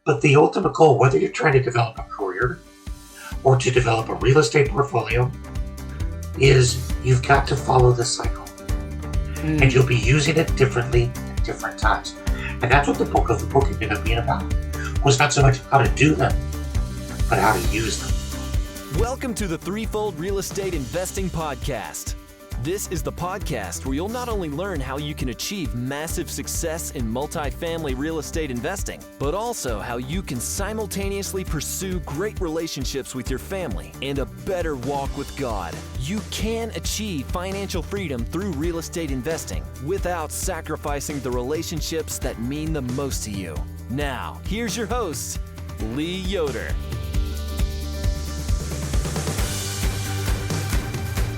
But the ultimate goal, whether you're trying to develop a career or to develop a real estate portfolio, is you've got to follow the cycle. And you'll be using it differently at different times. And that's what the book ended up being about. Was not so much how to do them, but how to use them. Welcome to the Threefold Real Estate Investing Podcast. This is the podcast where you'll not only learn how you can achieve massive success in multifamily real estate investing, but also how you can simultaneously pursue great relationships with your family and a better walk with God. You can achieve financial freedom through real estate investing without sacrificing the relationships that mean the most to you. Now, here's your host, Lee Yoder.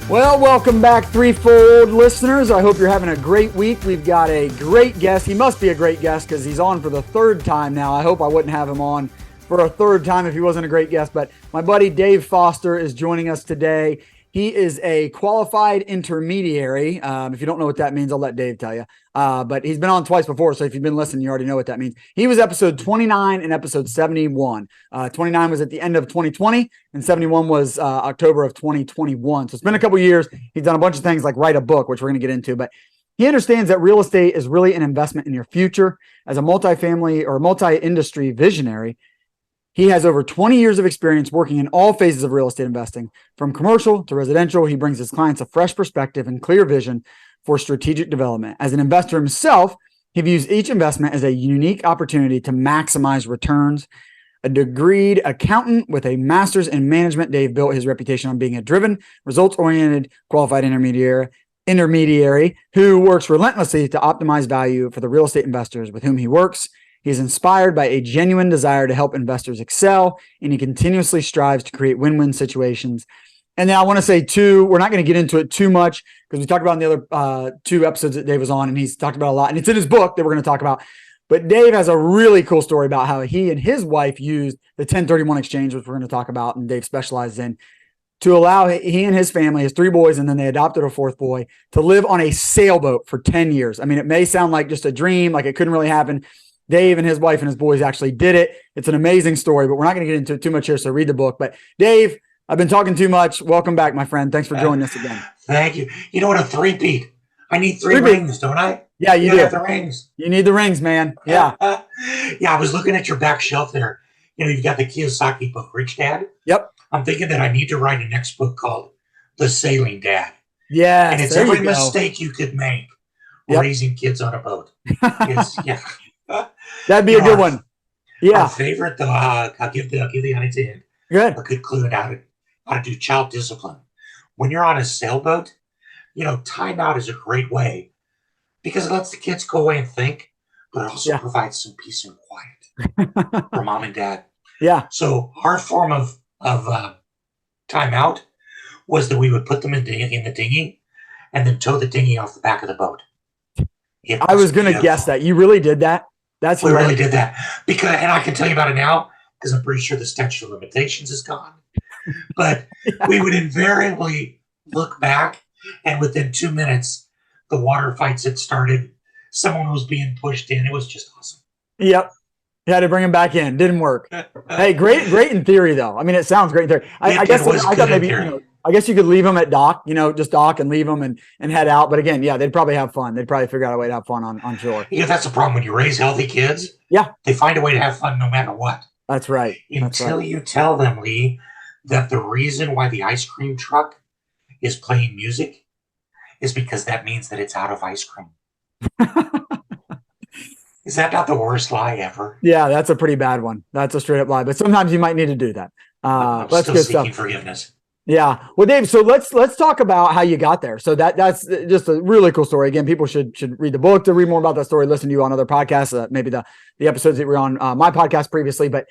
Well, welcome back, Threefold listeners. I hope you're having a great week. We've got a great guest. He must be a great guest because he's on for the third time now. I hope I wouldn't have him on for a third time if he wasn't a great guest. But my buddy Dave Foster is joining us today. He is a qualified intermediary. If you don't know what that means, I'll let Dave tell you. But he's been on twice before, so if you've been listening, you already know what that means. He was episode 29 and episode 71. 29 was at the end of 2020, and 71 was October of 2021. So it's been a couple years. He's done a bunch of things like write a book, which we're going to get into. But he understands that real estate is really an investment in your future. As a multifamily or multi-industry visionary, he has over 20 years of experience working in all phases of real estate investing, from commercial to residential. He brings his clients a fresh perspective and clear vision for strategic development. As an investor himself, he views each investment as a unique opportunity to maximize returns. A degreed accountant with a master's in management, Dave built his reputation on being a driven, results-oriented, qualified intermediary who works relentlessly to optimize value for the real estate investors with whom he works. He is inspired by a genuine desire to help investors excel, and he continuously strives to create win-win situations. And then I want to say, too, we're not going to get into it too much because we talked about in the other two episodes that Dave was on, and he's talked about a lot. And it's in his book that we're going to talk about. But Dave has a really cool story about how he and his wife used the 1031 exchange, which we're going to talk about, and Dave specializes in, to allow he and his family, his three boys, and then they adopted a fourth boy, to live on a sailboat for 10 years. I mean, it may sound like just a dream, like it couldn't really happen. Dave and his wife and his boys actually did it. It's an amazing story, but we're not going to get into it too much here, so read the book. But Dave, I've been talking too much. Welcome back, my friend. Thanks for joining us again. Thank you. You know what, a three-peat. I need three rings, don't I? Yeah, you do. Have the rings. You need the rings, man. Yeah. Yeah, I was looking at your back shelf there. You know, you've got the Kiyosaki book, Rich Dad. Yep. I'm thinking that I need to write a next book called The Sailing Dad. Yeah. And it's every mistake you could make raising kids on a boat. Yeah. That'd be a good one. Yeah. My favorite, though, I'll give the audience Good. a good clue on how to do child discipline. When you're on a sailboat, you know, time out is a great way because it lets the kids go away and think, but it also provides some peace and quiet for mom and dad. Yeah. So our form of time out was that we would put them in the dinghy and then tow the dinghy off the back of the boat. I was going to guess that. You really did that? We really did that. And I can tell you about it now because I'm pretty sure the statute of limitations is gone. But we would invariably look back, and within 2 minutes, the water fights had started. Someone was being pushed in. It was just awesome. Yep. You had to bring him back in. Didn't work. Hey, great in theory, though. I mean, it sounds great in theory. I thought maybe, I guess you could leave them at dock, just dock and leave them and head out. But again, yeah, they'd probably have fun. They'd probably figure out a way to have fun on shore. Yeah, that's the problem. When you raise healthy kids, they find a way to have fun no matter what. That's right. Until you tell them, Lee, that the reason why the ice cream truck is playing music is because that means that it's out of ice cream. Is that not the worst lie ever? Yeah, that's a pretty bad one. That's a straight up lie. But sometimes you might need to do that. I'm still seeking forgiveness. Yeah. Well, Dave, so let's talk about how you got there. So that's just a really cool story. Again, people should read the book to read more about that story, listen to you on other podcasts, maybe the episodes that were on my podcast previously. But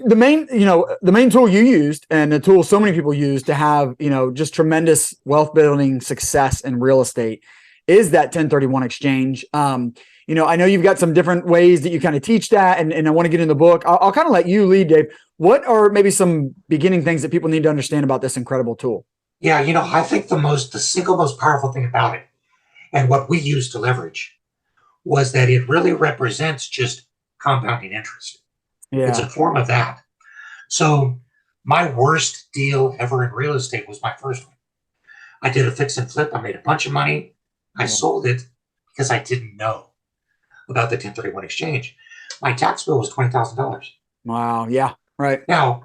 the main tool you used, and the tool so many people use to have, just tremendous wealth building success in real estate, is that 1031 exchange. I know you've got some different ways that you kind of teach that, and I want to get in the book. I'll kind of let you lead, Dave. What are maybe some beginning things that people need to understand about this incredible tool? Yeah, I think the single most powerful thing about it, and what we used to leverage, was that it really represents just compounding interest. It's Yeah. a form of that. So my worst deal ever in real estate was my first one. I did a fix and flip. I made a bunch of money. I sold it because I didn't know about the 1031 exchange. My tax bill was $20,000. Wow. Yeah. Right. Now,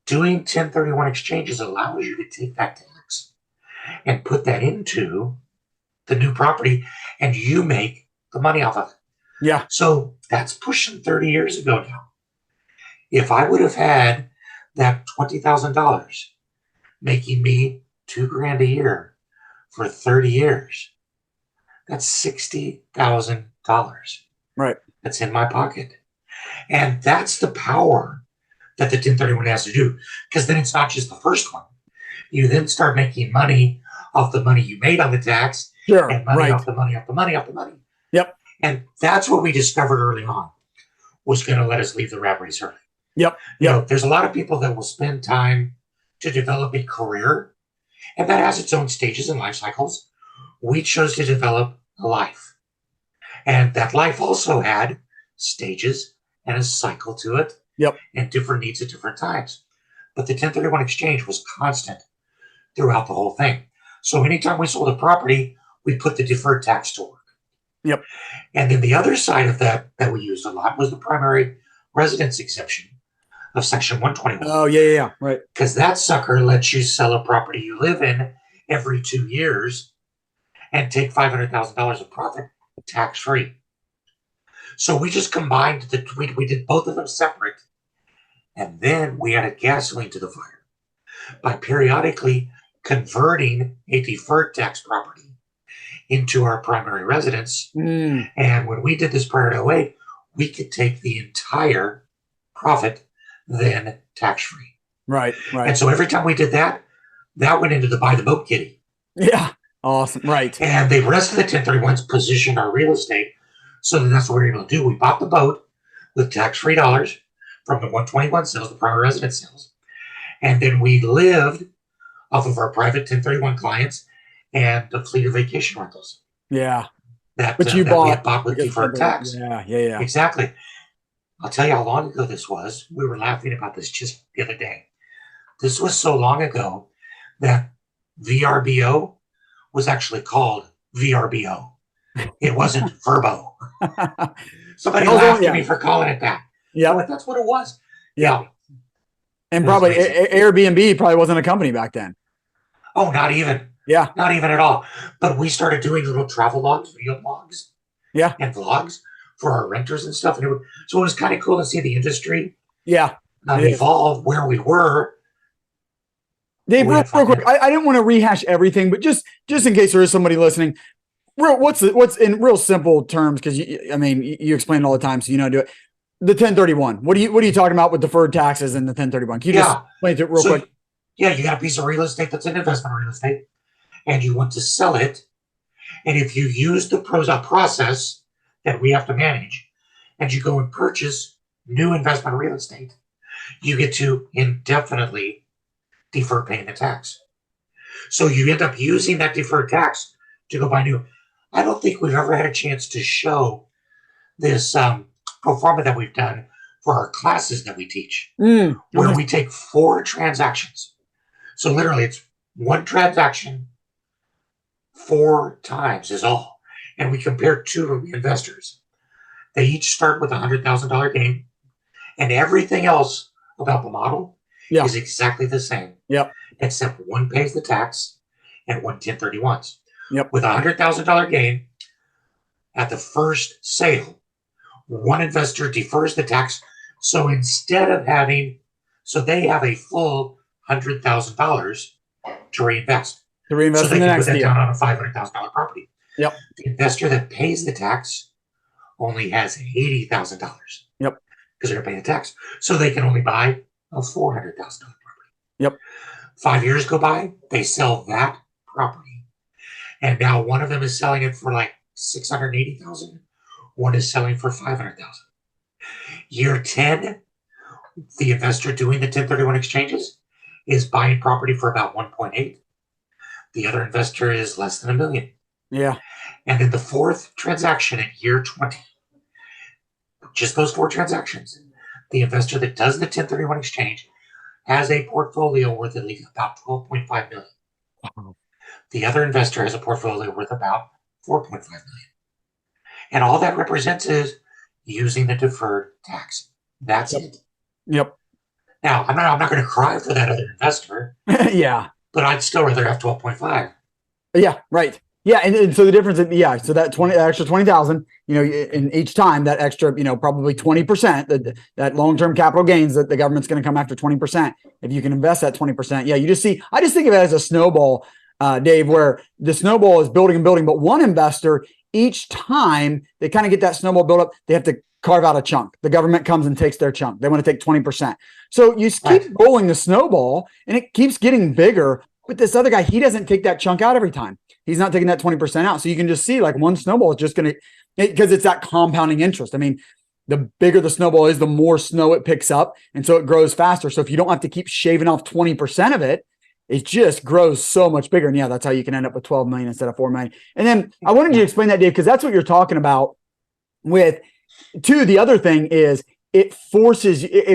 doing 1031 exchanges allows you to take that tax and put that into the new property, and you make the money off of it. Yeah. So that's pushing 30 years ago now. If I would have had that $20,000 making me $2,000 a year for 30 years, that's $60,000. Right. That's in my pocket. And that's the power that the 1031 has to do, because then it's not just the first one. You then start making money off the money you made on the tax, Sure. and money Right. off the money, off the money, off the money. Yep. And that's what we discovered early on was going to let us leave the rat race early. Yep. You know, there's a lot of people that will spend time to develop a career, and that has its own stages and life cycles. We chose to develop a life. And that life also had stages and a cycle to it. Yep. And different needs at different times. But the 1031 exchange was constant throughout the whole thing. So anytime we sold a property, we put the deferred tax to work. Yep. And then the other side of that we used a lot was the primary residence exemption of Section 121. Oh, yeah. Right. Because that sucker lets you sell a property you live in every 2 years and take $500,000 of profit tax-free. So we just combined we did both of them separate, and then we added gasoline to the fire by periodically converting a deferred tax property into our primary residence. Mm. And when we did this prior to 08, we could take the entire profit then tax-free. Right. And so every time we did that, that went into the buy the boat kitty. Yeah. Awesome. Right. And the rest of the 1031s positioned our real estate so that's what we were able to do. We bought the boat with tax-free dollars from the 121 sales, the primary residence sales. And then we lived off of our private 1031 clients and the fleet of vacation rentals. Yeah. That But you that we had bought bought with deferred tax. Yeah. Exactly. I'll tell you how long ago this was. We were laughing about this just the other day. This was so long ago that VRBO was actually called VRBO. It wasn't Verbo. Somebody laughed at me for calling it that. Yeah. But that's what it was. Yeah. And It was probably crazy. Airbnb probably wasn't a company back then. Oh, not even. Yeah. Not even at all. But we started doing little travel logs, video blogs, Yeah. and vlogs for our renters and stuff. And so it was kind of cool to see the industry Yeah. evolve where we were. Dave, We real had fun, quick, I didn't want to rehash everything, but just in case there is somebody listening, what's in real simple terms? Because you explain it all the time, so you know how to do it. The 1031. What are you talking about with deferred taxes and the 1031? Can you just explain it real quick? Yeah, you got a piece of real estate that's an investment real estate, and you want to sell it. And if you use the process that we have to manage, and you go and purchase new investment real estate, you get to indefinitely defer paying the tax. So you end up using that deferred tax to go buy new. I don't think we've ever had a chance to show this pro forma that we've done for our classes that we teach, where we take 4 transactions. So literally it's one transaction 4 times is all. And we compare 2 investors. They each start with $100,000 gain, and everything else about the model is exactly the same. Yep. Except one pays the tax and one 1031s. Yep. With $100,000 gain at the first sale, one investor defers the tax. So instead of they have a full $100,000 to reinvest. To reinvest so they in the can next put that deal. down on a $500,000 property. Yep. The investor that pays the tax only has $80,000. Yep. Because they're paying the tax. So they can only buy a $400,000 property. Yep. 5 years go by, they sell that property. And now one of them is selling it for like $680,000. One is selling for $500,000. Year 10, the investor doing the 1031 exchanges is buying property for about 1.8. The other investor is less than $1 million. Yeah. And then the 4th transaction at year 20, just those 4 transactions, the investor that does the 1031 exchange has a portfolio worth at least about 12.5 million. Wow. The other investor has a portfolio worth about 4.5 million. And all that represents is using the deferred tax. That's it. Yep. Now, I'm not going to cry for that other investor, Yeah. but I'd still rather have 12.5. Yeah. Right. Yeah. And so the difference, so that extra 20,000, in each time, that extra, probably 20%, that long-term capital gains that the government's going to come after 20%. If you can invest that 20%. Yeah. I just think of it as a snowball, Dave, where the snowball is building and building, but one investor, each time they kind of get that snowball build up, they have to carve out a chunk. The government comes and takes their chunk. They want to take 20%. So you keep rolling the snowball and it keeps getting bigger. But this other guy, he doesn't take that chunk out every time. He's not taking that 20% out. So you can just see like one snowball is just going to, because it's that compounding interest. I mean, the bigger the snowball is, the more snow it picks up. And so it grows faster. So if you don't have to keep shaving off 20% of it, it just grows so much bigger. And yeah, that's how you can end up with 12 million instead of 4 million. And then I wanted you to explain that, Dave, because that's what you're talking about with the other thing is it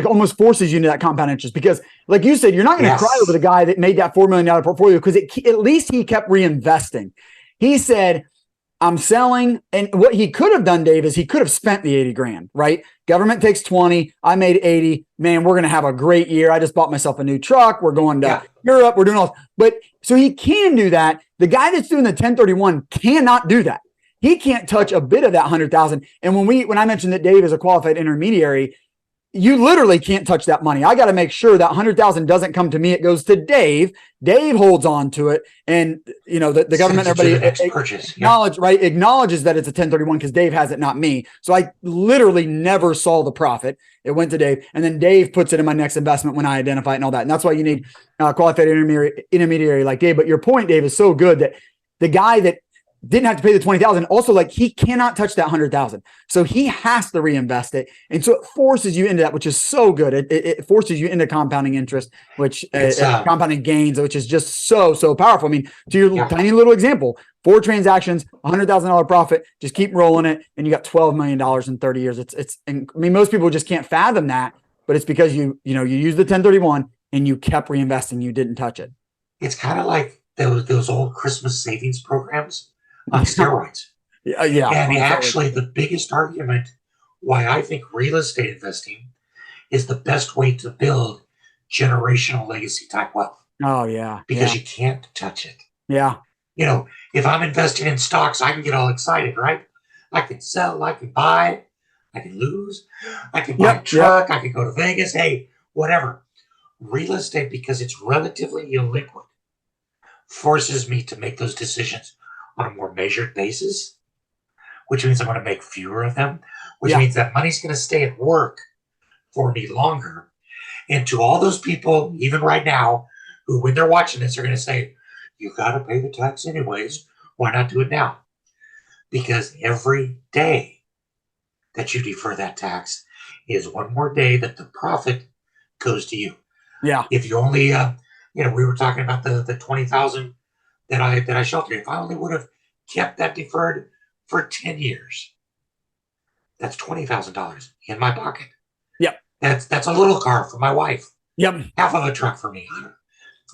almost forces you into that compound interest because like you said, you're not going to cry over the guy that made that $4 million portfolio because at least he kept reinvesting. He said, I'm selling. And what he could have done, Dave, is he could have spent the 80 grand, right? Government takes 20. I made 80. Man, we're going to have a great year. I just bought myself a new truck. We're going to Europe. We're doing all, but so he can do that. The guy that's doing the 1031 cannot do that. He can't touch a bit of that 100,000. And when I mentioned that Dave is a qualified intermediary, you literally can't touch that money. I got to make sure that 100,000 doesn't come to me. It goes to Dave. Dave holds on to it. And the government, everybody acknowledges that it's a 1031 because Dave has it, not me. So I literally never saw the profit. It went to Dave. And then Dave puts it in my next investment when I identify it and all that. And that's why you need a qualified intermediary like Dave. But your point, Dave, is so good that the guy that didn't have to pay the 20,000. Also, like he cannot touch that 100,000. So he has to reinvest it. And so it forces you into that, which is so good. It forces you into compounding interest, which compounding gains, which is just so powerful. I mean, to your tiny little example, 4 transactions, $100,000 profit, just keep rolling it. And you got $12 million in 30 years. Most people just can't fathom that, but it's because you use the 1031 and you kept reinvesting. You didn't touch it. It's kind of like those old Christmas savings programs on steroids. Yeah. And actually the biggest argument why I think real estate investing is the best way to build generational legacy type wealth. Oh yeah. Because you can't touch it. Yeah. If I'm investing in stocks, I can get all excited, right? I can sell, I can buy, I can lose, I can buy a truck, I can go to Vegas, hey, whatever. Real estate, because it's relatively illiquid, forces me to make those decisions on a more measured basis, which means I'm going to make fewer of them, which means that money's going to stay at work for me longer. And to all those people, even right now, who when they're watching this are going to say, you got to pay the tax anyways, why not do it now? Because every day that you defer that tax is one more day that the profit goes to you. Yeah. If you only, we were talking about the 20,000 that I sheltered. If I only would have kept that deferred for 10 years, that's $20,000 in my pocket. Yep. That's a little car for my wife. Yep. Half of a truck for me.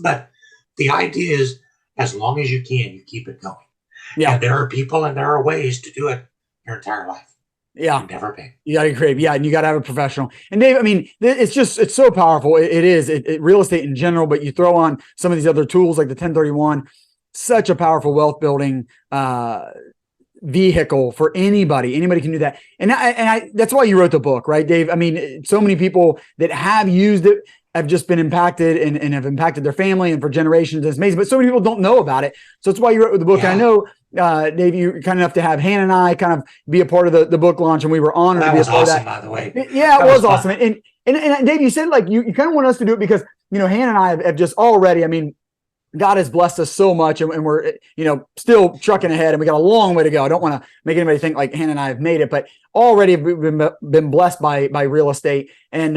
But the idea is, as long as you can, you keep it going. Yeah. And there are people and there are ways to do it your entire life. Yeah. You never pay. You got to create. Yeah. And you got to have a professional. And Dave, it's so powerful. It is real estate in general, but you throw on some of these other tools like the 1031, such a powerful wealth building vehicle for anybody. Anybody can do that. And I that's why you wrote the book, right, Dave? So many people that have used it have just been impacted and have impacted their family and for generations. It's amazing. But so many people don't know about it. So that's why you wrote the book. Yeah. And I know, Dave, you were kind enough to have Hannah and I kind of be a part of the book launch, and we were honored to be a part awesome, of that. By the way. Yeah, it was awesome. And Dave, you said like you kind of want us to do it because, Hannah and I have just already, God has blessed us so much, and we're, still trucking ahead, and we got a long way to go. I don't want to make anybody think like Hannah and I have made it, but already been blessed by real estate, and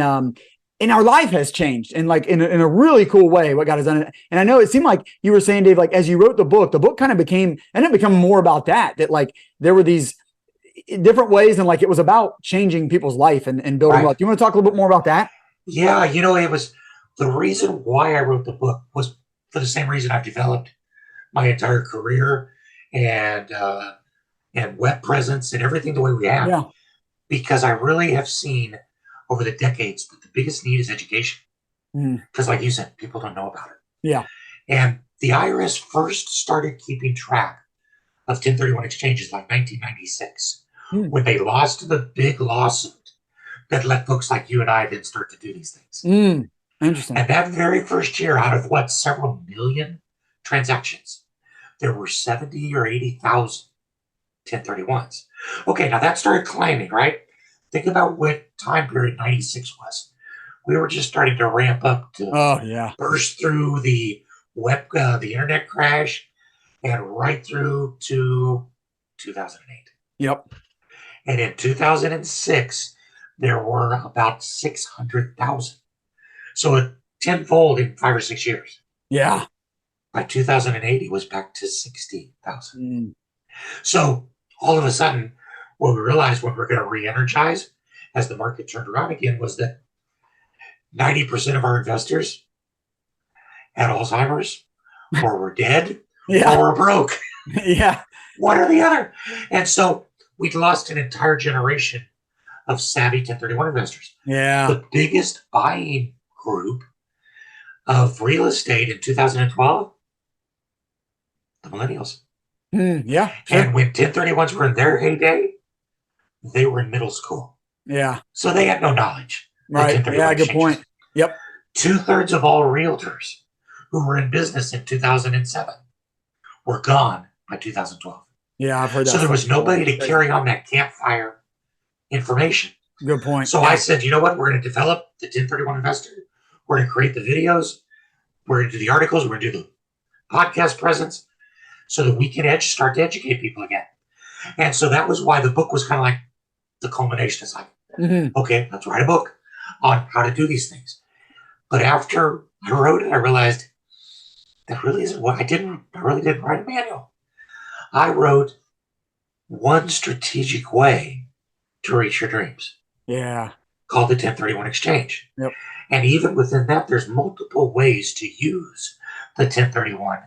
our life has changed, and like in a really cool way, what God has done. And I know it seemed like you were saying, Dave, like as you wrote the book kind of ended up becoming more about that like there were these different ways, and like it was about changing people's life and building Right. wealth. Do you want to talk a little bit more about that? Yeah, it was the reason why I wrote the book was for the same reason I've developed my entire career and web presence and everything the way we have. Yeah. Because I really have seen over the decades that the biggest need is education. Mm. Because, like you said, people don't know about it. Yeah. And the IRS first started keeping track of 1031 exchanges like 1996, when they lost the big lawsuit that let folks like you and I then start to do these things. Interesting. And that very first year, out of several million transactions, there were 70 or 80,000 1031s. Okay, now that started climbing, right? Think about what time period 96 was. We were just starting to ramp up to burst through the web, the internet crash, and right through to 2008. Yep. And in 2006, there were about 600,000. So a tenfold in 5 or 6 years. Yeah. By 2008, it was back to 60,000. So all of a sudden, what we realized when we're going to re-energize as the market turned around again was that 90% of our investors had Alzheimer's or were dead or were broke. Yeah. One or the other. And so we'd lost an entire generation of savvy 1031 investors. Yeah. The biggest buying group of real estate in 2012, the millennials. Yeah. Sure. And when 1031s were in their heyday, they were in middle school. Yeah. So they had no knowledge. Right. Yeah, good point. Yep. 2/3 of all realtors who were in business in 2007 were gone by 2012. Yeah, I've heard that. So there was nobody to carry on that campfire information. Good point. So I said, you know what? We're going to develop the 1031 investor. We're going to create the videos. We're going to do the articles. We're going to do the podcast presence so that we can start to educate people again. And so that was why the book was kind of like the culmination. It's like, okay, let's write a book on how to do these things. But after I wrote it, I realized that really isn't what I really didn't write a manual. I wrote one strategic way to reach your dreams. Yeah. Called the 1031 exchange. Yep. And even within that, there's multiple ways to use the 1031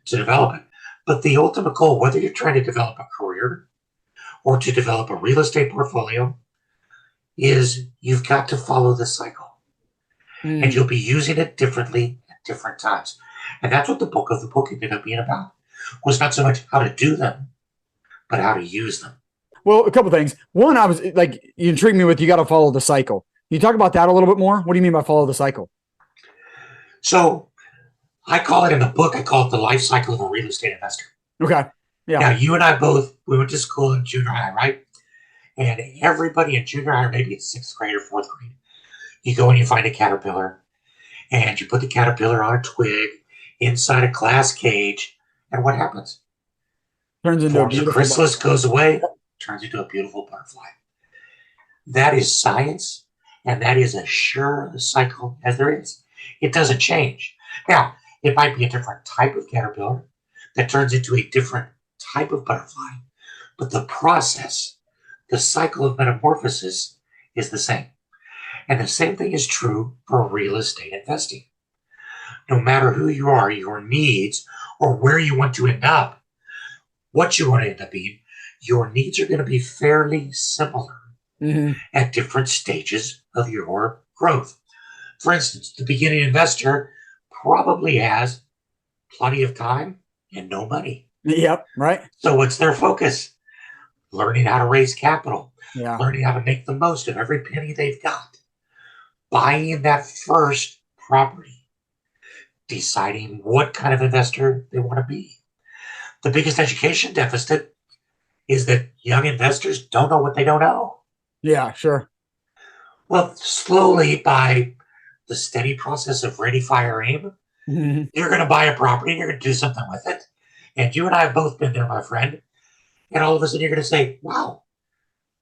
to develop it. But the ultimate goal, whether you're trying to develop a career or to develop a real estate portfolio, is you've got to follow the cycle. And you'll be using it differently at different times. And that's what the book ended up being about. Was not so much how to do them, but how to use them. Well, a couple things. One, I was like, you intrigued me with you got to follow the cycle. Can you talk about that a little bit more? What do you mean by follow the cycle? So I call it in the book, I call it the life cycle of a real estate investor. Okay. Yeah. Now, you and I both, we went to school in junior high, right? And everybody in junior high, or maybe it's 6th grade or 4th grade, you go and you find a caterpillar and you put the caterpillar on a twig inside a glass cage. And what happens? Turns into a beautiful chrysalis, goes away, turns into a beautiful butterfly. That is science, and that is as sure a cycle as there is. It doesn't change. Now, it might be a different type of caterpillar that turns into a different type of butterfly, but the process, the cycle of metamorphosis is the same. And the same thing is true for real estate investing. No matter who you are, your needs, or where you want to end up, what you want to end up being, your needs are going to be fairly similar at different stages of your growth. For instance, the beginning investor probably has plenty of time and no money. Yep, right. So what's their focus? Learning how to raise capital, learning how to make the most of every penny they've got, buying that first property, deciding what kind of investor they want to be. The biggest education deficit is that young investors don't know what they don't know. Yeah, sure. Well, slowly, by the steady process of ready, fire, aim, you're going to buy a property and you're going to do something with it. And you and I have both been there, my friend. And all of a sudden you're going to say, wow,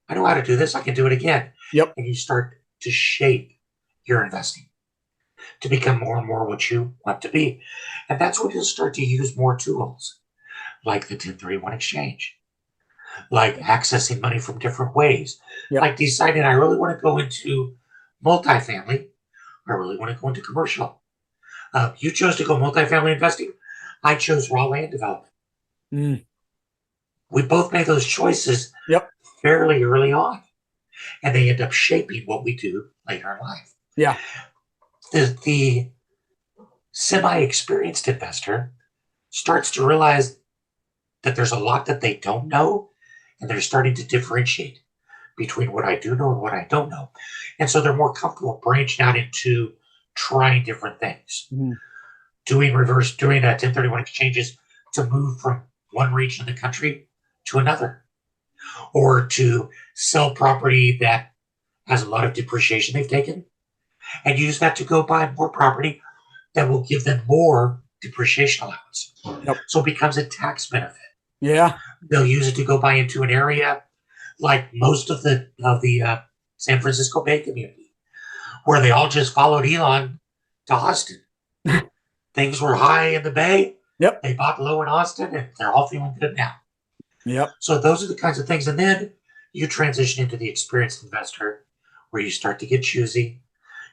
I know how to do this. I can do it again. Yep. And you start to shape your investing to become more and more what you want to be. And that's when you'll start to use more tools like the 1031 exchange. like accessing money from different ways, Yep. like deciding I really want to go into multifamily, I really want to go into commercial. You chose to go multifamily investing. I chose raw land development. Mm. We both made those choices Yep. fairly early on, and they end up shaping what we do later in life. Yeah. The semi-experienced investor starts to realize that there's a lot that they don't know, and they're starting to differentiate between what I do know and what I don't know. And so they're more comfortable branching out into trying different things, Mm. doing 1031 exchanges to move from one region of the country to another, or to sell property that has a lot of depreciation they've taken and use that to go buy more property that will give them more depreciation allowance. Yep. So it becomes a tax benefit. Yeah. They'll use it to go buy into an area like most of the San Francisco Bay community, where they all just followed Elon to Austin. Things were high in the Bay. Yep. They bought low in Austin, and they're all feeling good now. Yep. So those are the kinds of things. And then you transition into the experienced investor, where you start to get choosy.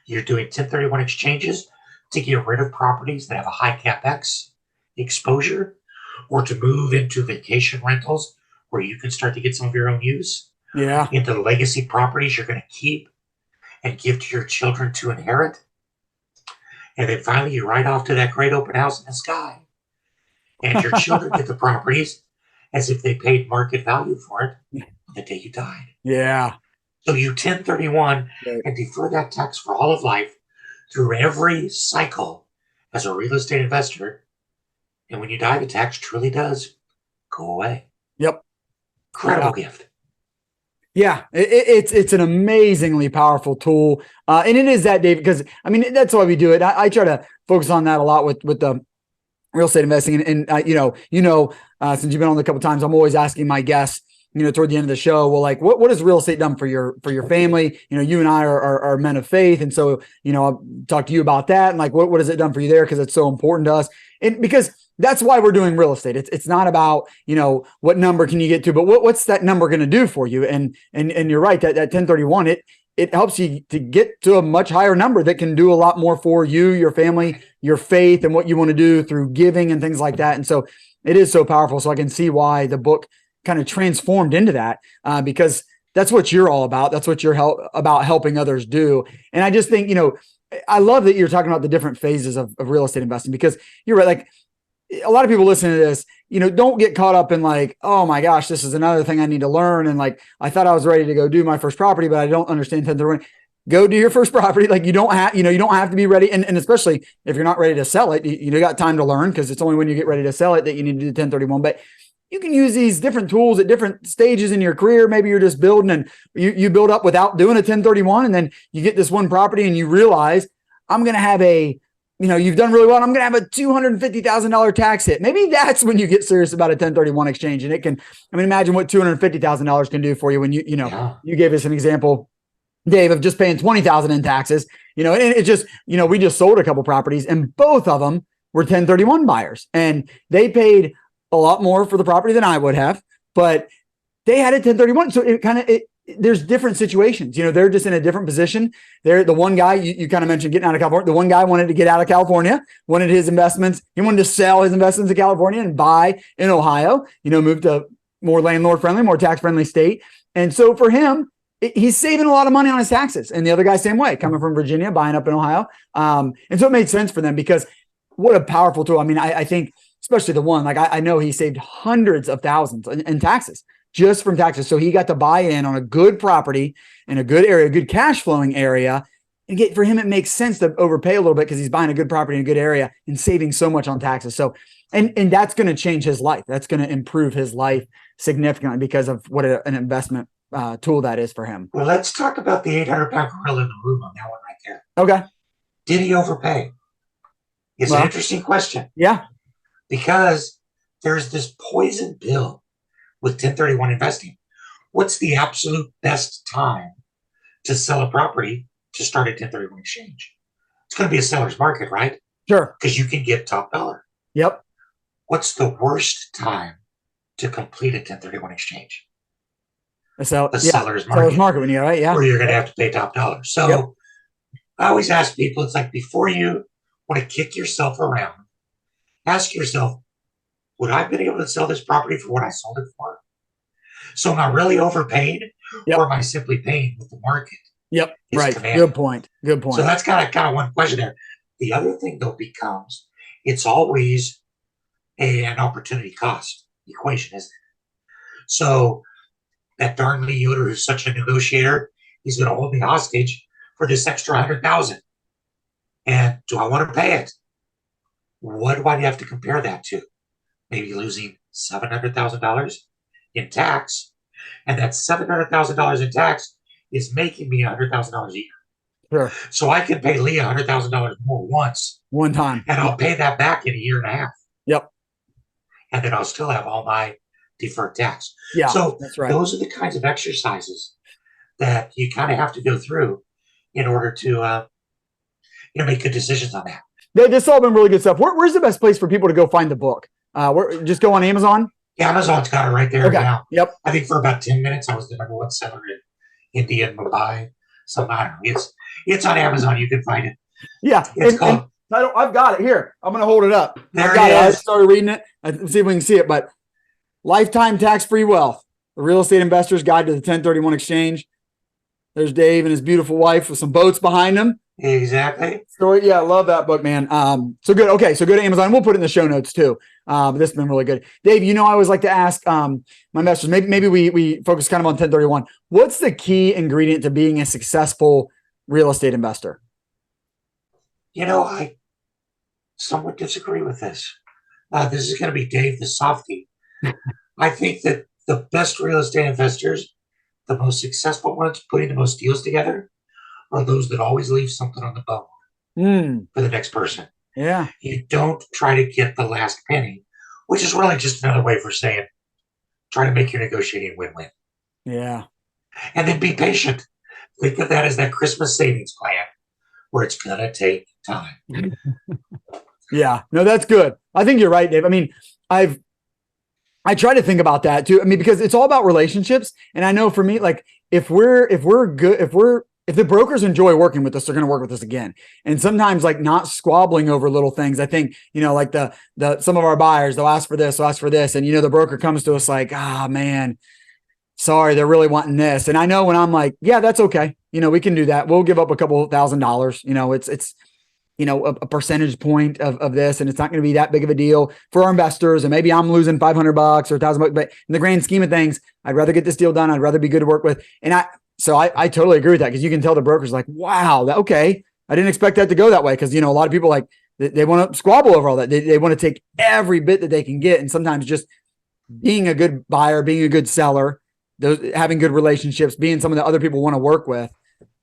You're doing 1031 exchanges to get rid of properties that have a high capex exposure, or to move into vacation rentals where you can start to get some of your own use, Yeah. into legacy properties you're going to keep and give to your children to inherit. And then finally, you ride off to that great open house in the sky, and your children get the properties as if they paid market value for it on the day you died. Yeah. So you 1031 Right. and defer that tax for all of life through every cycle as a real estate investor. And when you die, the tax truly does go away. Yep. Incredible gift. Yeah, it's an amazingly powerful tool, and it is that, David, because I mean that's why we do it. I try to focus on that a lot with the real estate investing, and since you've been on a couple of times, I'm always asking my guests, toward the end of the show, well, like what has real estate done for your family? You and I are men of faith, and so I'll talk to you about that, and like what has it done for you there, because it's so important to us, and because that's why we're doing real estate. It's not about, what number can you get to, but what's that number going to do for you? And you're right, that 1031, it helps you to get to a much higher number that can do a lot more for you, your family, your faith, and what you want to do through giving and things like that. And so it is so powerful. So I can see why the book kind of transformed into that, because that's what you're all about. That's what you're about helping others do. And I just think, I love that you're talking about the different phases of real estate investing, because you're right. Like, a lot of people listening to this, don't get caught up in like, oh my gosh, this is another thing I need to learn. And like, I thought I was ready to go do my first property, but I don't understand 1031. Go do your first property. Like you don't have to be ready. And especially if you're not ready to sell it, you got time to learn, because it's only when you get ready to sell it that you need to do 1031. But you can use these different tools at different stages in your career. Maybe you're just building and you build up without doing a 1031. And then you get this one property and you realize I'm going to have you've done really well, and I'm going to have a $250,000 tax hit. Maybe that's when you get serious about a 1031 exchange. And it can, imagine what $250,000 can do for you when you gave us an example, Dave, of just paying $20,000 in taxes, and it just, we just sold a couple properties, and both of them were 1031 buyers, and they paid a lot more for the property than I would have, but they had a 1031. So there's different situations, they're just in a different position. They're the one guy you kind of mentioned getting out of California. The one guy wanted to get out of California, wanted his investments. He wanted to sell his investments in California and buy in Ohio, move to more landlord friendly, more tax friendly state. And so for him, he's saving a lot of money on his taxes. And the other guy, same way, coming from Virginia, buying up in Ohio. And so it made sense for them, because what a powerful tool. I think especially the one, like I know he saved hundreds of thousands in taxes, just from taxes. So he got to buy in on a good property in a good area, a good cash flowing area. And for him, it makes sense to overpay a little bit because he's buying a good property in a good area and saving so much on taxes. So, and that's going to change his life. That's going to improve his life significantly because of what an investment tool that is for him. Well, let's talk about the 800-pound gorilla in the room on that one right there. Okay. Did he overpay? It's an interesting question. Yeah. Because there's this poison pill with 1031 investing. What's the absolute best time to sell a property to start a 1031 exchange? It's going to be a seller's market, right? Sure. Because you can get top dollar. Yep. What's the worst time to complete a 1031 exchange? the seller's seller's market, market, right? Yeah. where you're going to have to pay top dollar. So Yep. I always ask people, it's like before you want to kick yourself around, ask yourself, would I have been able to sell this property for what I sold it for? So am I really overpaid, Yep. or am I simply paying what the market Yep. is Right. commanding? Good point. Good point. So that's kind of one question there. The other thing though becomes it's always an opportunity cost equation, isn't it? So that darn Lee Yoder, who's such a negotiator, he's going to hold me hostage for this extra 100,000. And do I want to pay it? What do I have to compare that to? Maybe losing $700,000 in tax, and that $700,000 in tax is making me $100,000 a year. Sure. So I can pay Lee $100,000 more one time, and I'll pay that back in a year and a half. Yep. And then I'll still have all my deferred tax. Yeah. So that's right. Those are the kinds of exercises that you kind of have to go through in order to make good decisions on that. This all been really good stuff. Where's the best place for people to go find the book? Just go on Amazon? Yeah, Amazon's got it right there now. Yep. I think for about 10 minutes, I was the number one seller in India and Mumbai. So I don't know. It's on Amazon. You can find it. Yeah. I've got it here. I'm going to hold it up. There it is. I started reading it. Let's see if we can see it. But Lifetime Tax-Free Wealth, the Real Estate Investor's Guide to the 1031 Exchange. There's Dave and his beautiful wife with some boats behind him. Exactly. Story. Yeah, I love that book, man. So good. Okay, so go to Amazon. We'll put it in the show notes too. But this has been really good. Dave, I always like to ask my investors, maybe we focus kind of on 1031. What's the key ingredient to being a successful real estate investor? I somewhat disagree with this. This is going to be Dave the softie. I think that the best real estate investors, the most successful ones putting the most deals together, are those that always leave something on the bone for the next person. Yeah. You don't try to get the last penny, which is really just another way for saying try to make your negotiating win-win. Yeah. And then be patient. Think of that as that Christmas savings plan where it's going to take time. Yeah. No, that's good. I think you're right, Dave. I try to think about that too. Because it's all about relationships. And I know for me, like if the brokers enjoy working with us, they're going to work with us again. And sometimes like not squabbling over little things. I think, like some of our buyers, they'll ask for this. And, the broker comes to us like, man, sorry, they're really wanting this. And I know when I'm like, yeah, that's okay. We can do that. We'll give up a couple $1,000. It's a percentage point of this, and it's not going to be that big of a deal for our investors. And maybe I'm losing $500 or $1,000, but in the grand scheme of things, I'd rather get this deal done. I'd rather be good to work with. And I totally agree with that, because you can tell the brokers like, wow, okay. I didn't expect that to go that way. Because, a lot of people like they want to squabble over all that. They want to take every bit that they can get. And sometimes just being a good buyer, being a good seller, having good relationships, being someone that other people want to work with.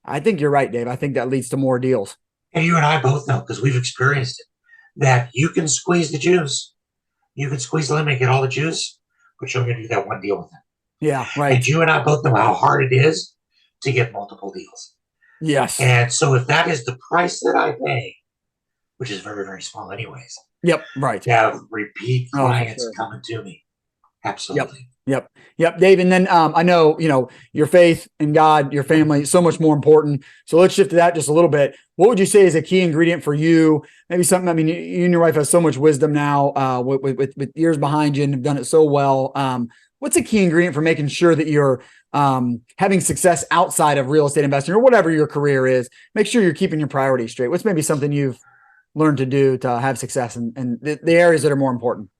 I think you're right, Dave. I think that leads to more deals. And you and I both know, because we've experienced it, that you can squeeze the juice. You can squeeze the lemon and get all the juice, but you're going to do that one deal with them. Yeah, right. And you and I both know how hard it is to get multiple deals. Yes. And so if that is the price that I pay, which is very, very small anyways. Yep, right. To have repeat clients sure. coming to me. Absolutely. Yep, Dave. And then I know, your faith in God, your family, so much more important. So let's shift to that just a little bit. What would you say is a key ingredient for you? Maybe something, you and your wife have so much wisdom now with years behind you and have done it so well. What's a key ingredient for making sure that you're having success outside of real estate investing or whatever your career is? Make sure you're keeping your priorities straight. What's maybe something you've learned to do to have success in the areas that are more important?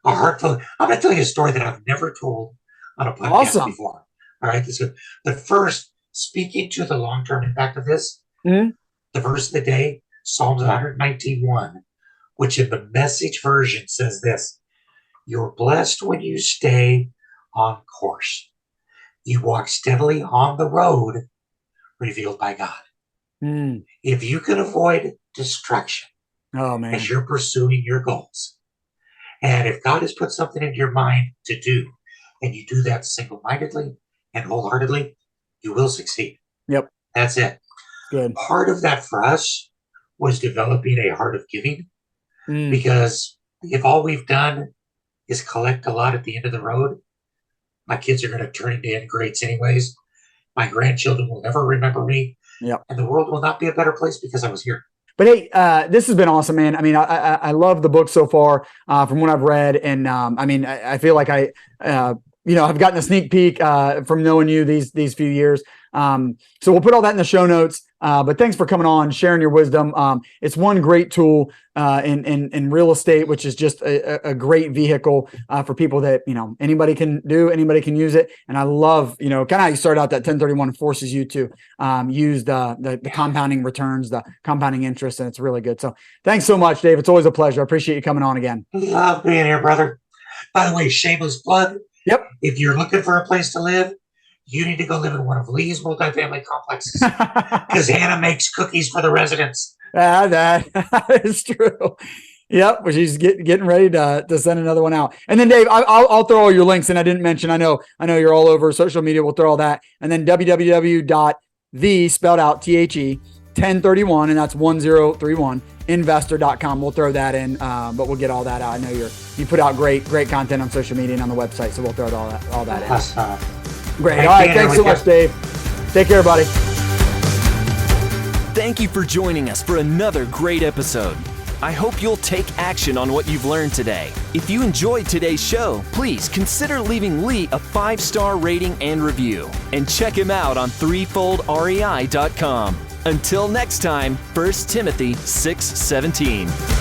A heartfelt. I'm going to tell you a story that I've never told on a podcast before. All right. But first, speaking to the long-term impact of this, the verse of the day, Psalms 119:1, which in the Message version says this: "You're blessed when you stay on course. You walk steadily on the road revealed by God." If you can avoid distraction as you're pursuing your goals, and if God has put something into your mind to do, and you do that single-mindedly and wholeheartedly, you will succeed. Yep. That's it. Good. Part of that for us was developing a heart of giving, because if all we've done is collect a lot at the end of the road, My kids are going to turn into ingrates anyways. My grandchildren will never remember me. Yep. And the world will not be a better place because I was here. But hey, this has been awesome, man. I mean, I love the book so far from what I've read. And I mean, I feel like I've gotten a sneak peek from knowing you these few years. So we'll put all that in the show notes. But thanks for coming on, sharing your wisdom. It's one great tool in real estate, which is just a great vehicle for people that, anybody can do, anybody can use it. And I love, kind of how you started out, that 1031 forces you to use the compounding returns, the compounding interest, and it's really good. So thanks so much, Dave. It's always a pleasure. I appreciate you coming on again. Love being here, brother. By the way, shameless plug. Yep. If you're looking for a place to live, you need to go live in one of Lee's multifamily complexes because Hannah makes cookies for the residents. That is true. Yep, well, she's getting ready to send another one out. And then Dave, I'll throw all your links, and I didn't mention. I know you're all over social media. We'll throw all that, and then www.the spelled out THE 1031, and that's 1031 investor.com. We'll throw that in, but we'll get all that out. I know you put out great content on social media and on the website, so we'll throw all that in. Great. All right. Thanks so much, Dave. Take care, buddy. Thank you for joining us for another great episode. I hope you'll take action on what you've learned today. If you enjoyed today's show, please consider leaving Lee a 5-star rating and review. And check him out on threefoldrei.com. Until next time, 1 Timothy 6:17.